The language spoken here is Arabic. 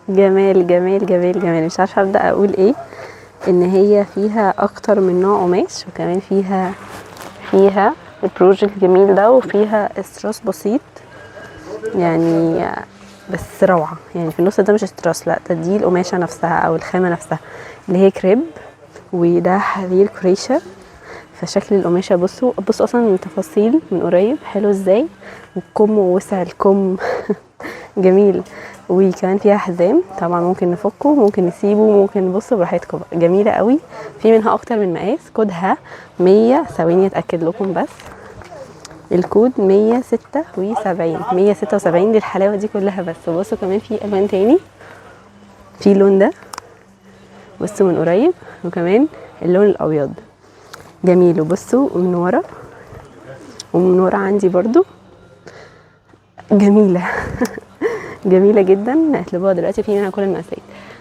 جمال جمال جمال جمال، مش عارفه ابدا اقول ايه. ان هي فيها اكتر من نوع قماش، وكمان فيها البروج الجميل ده، وفيها استراس بسيط يعني، بس روعه يعني. في النص ده مش استراس، لا ده دي القماشه نفسها او الخامه نفسها اللي هي كريب، وده حرير كريشه. فشكل القماشه بصوا اصلا التفاصيل من قريب حلو ازاي، والكم ووسع الكم جميل. وكمان فيها حزام طبعا، ممكن نفكه ممكن نسيبه ممكن نبصوا براحتكم بقى. جميله قوي، في منها اكتر من مقاس. كودها 100، ثواني اتاكد لكم بس. الكود 176 176 دي الحلاوه دي كلها. بس بصوا كمان في الوان تاني، في اللون ده بصوا من قريب، وكمان اللون الابيض جميل. وبصوا من ورا، ومن ورا عندي برضو جميله. جميله جدا. هتلاقوها دلوقتي في منها كل المقاسات.